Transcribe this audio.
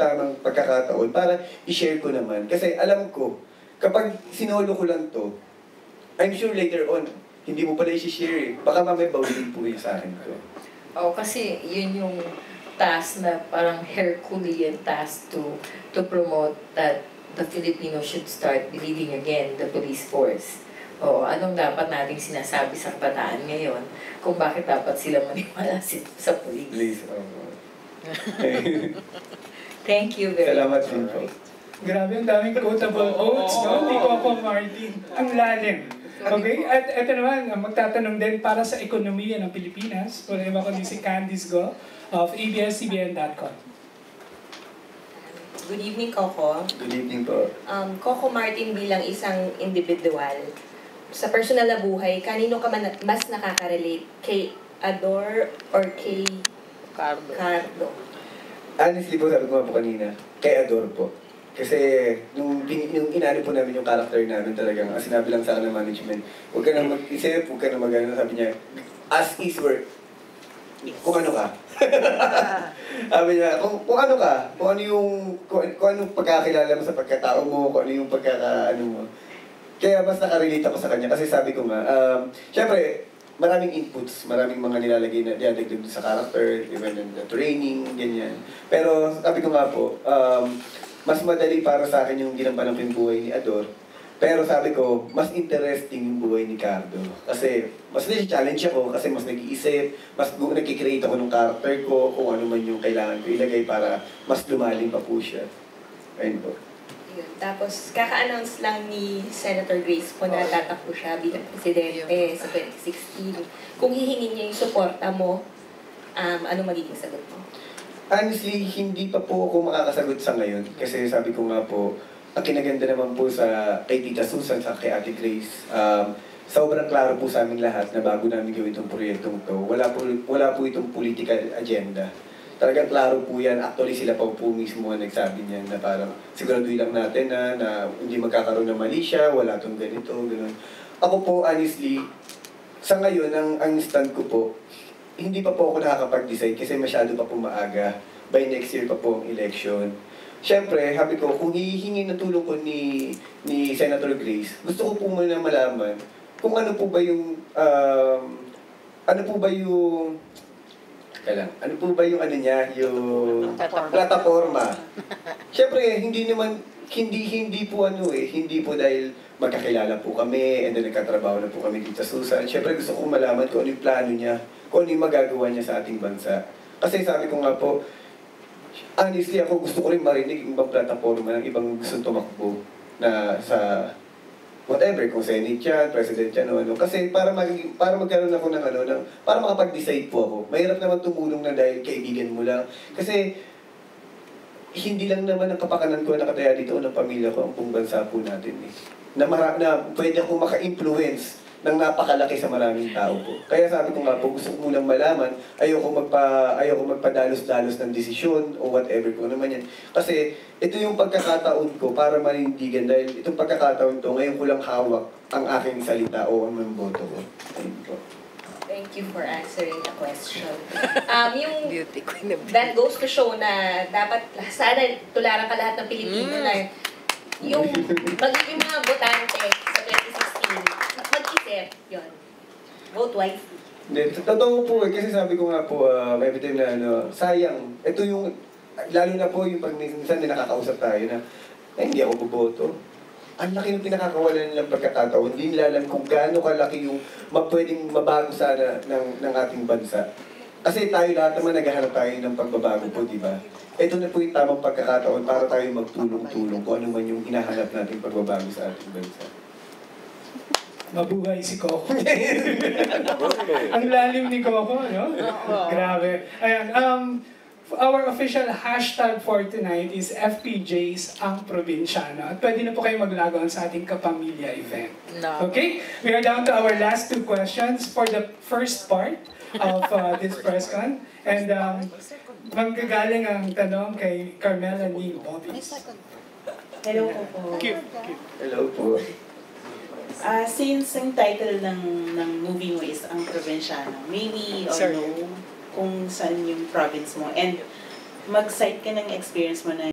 tamang pagkakataon para i-share ko naman. Kasi alam ko, kapag sinolo ko lang to, I'm sure later on, hindi mo pala i-share eh. Baka mamaya bawalin po yun sa akin to. Kasi yun yung task na parang Herculean task to promote that the Filipinos should start believing again the police force. Anong dapat nating sinasabi sa kabataan ngayon kung bakit dapat sila maniwala sa police? Please, Thank you very Salamat much. din po. Grabe, ang daming quotable quotes, no? Ni Coco Martin. Ang lalim. Okay? At ito naman, magtatanong din para sa ekonomiya ng Pilipinas. Wala iba kundi si Candice Go of ABS-CBN.com. Good evening, Coco. Good evening po. Coco Martin bilang isang individual, sa personal na buhay, kanino ka mas nakaka-relate? Kay Ador or kay Cardo? Honestly po, sabi ko nga po kanina, kay Ador po. Kasi nung inano po namin yung character namin talagang, sinabi lang sa akin ng management, huwag ka na mag-isip, huwag ka na mag-ano, sabi niya, as is work. Kung ano ka. Sabi niya, kung ano ka, kung anong pagkakilala mo sa pagkatao mo, kung ano yung pagkakaano mo. Kaya mas nakarelate ako sa kanya kasi sabi ko nga, syempre, maraming inputs, maraming mga nilalagay na diadagdag sa character, even in the training, ganyan. Pero sabi ko nga po, mas madali para sa akin yung ginampanan ko yung buhay ni Ador. Pero sabi ko, mas interesting yung buhay ni Cardo. Kasi mas nai-challenge ako, kasi mas nag-iisip, mas nag-create ako ng character ko, kung ano man yung kailangan ko ilagay para mas lumalim pa po siya. Ayun po. Yun. Tapos, kaka-announce lang ni Senator Grace po na tatakbo siya bilang presidente sa 2016. Kung hihingin niya yung suporta mo, ano magiging sagot mo? Honestly, hindi pa po ako makakasagot sa ngayon. Kasi sabi ko nga po, ang kinaganda naman po kay Tita Susan sa kay Ate Grace, sobrang klaro po sa aming lahat na bago namin gawin itong proyektong to, wala po itong political agenda. Talagang klaro po yan. Actually, sila pa po mismo ang nagsabi niyan na parang siguraduhin lang natin na hindi magkakaroon ng mali siya, wala itong ganito, gano'n. Ako po, honestly, sa ngayon, ang stand ko po, hindi pa po ako nakakapag-decide kasi masyado pa po maaga. By next year pa po ang election. Siyempre, sabi ko, kung hihingi ng tulong ko ni Senator Grace, gusto ko po muna malaman kung ano po ba yung ano niya, yung plataforma. Siyempre, hindi po dahil magkakilala po kami, and then nagkatrabaho na po kami dito sa Susan. Siyempre, gusto kong malaman kung ano yung plano niya, kung ano yung magagawa niya sa ating bansa. Kasi sabi ko nga po, honestly, ako gusto ko rin marinig yung ibang plataforma ng ibang gustong tumakbo na sa whatever, kung Senate yan, President yan, ano. Kasi para magkaroon ako ng para makapag-decide po ako. Mahirap naman tumulong na dahil kaibigan mo lang. Kasi hindi lang naman ang kapakanan ko nakataya dito ng pamilya ko, ang buong bansa po natin eh. Na pwede akong maka-influence ng napakalaki sa maraming tao po. Kaya sabi ko nga po, gusto ko munang malaman, ayoko magpadalos-dalos ng desisyon o whatever ko naman yan. Kasi ito yung pagkakataon ko para manindigan dahil itong pagkakataon to, ngayon ko lang hawak ang aking salita o ang boto ko. Ayun po. Thank you for answering the question. That goes to show na dapat sana tularan ka lahat ng Pilipino na yung magiging mga botante sa 2016, mag-isip yun. Vote wisely. Totoo po kasi sabi ko nga po, every time na sayang. Ito yung, lalo na po yung pag minsan nakakausap tayo na, hindi ako boboto. Ang laki ng pinakakawalan nilang pagkakataon. Hindi nila alam kung gaano kalaki yung pwedeng mabago sana ng ating bansa. Kasi tayo lahat naman naghahanap tayo ng pagbabago po, di ba? Ito na po yung tamang pagkakataon para tayo magtulong-tulong kung ano man yung hinahanap nating pagbabago sa ating bansa. Mabuhay si Coco. Ang lalim ni Coco, no? Grabe. Ayan, our official hashtag for tonight is FPJs ang Probinsyano. At pwede na po kayo maglagon sa ating Kapamilya event. Okay? We are down to our last two questions for the first part of this press con. And manggagaling ang tanong kay Carmela ni Bobby. Hello po. Hello po. Since ang title ng movie mo is ang Probinsyano, maybe or know kung saan yung province mo and mag-cite ka ng experience mo na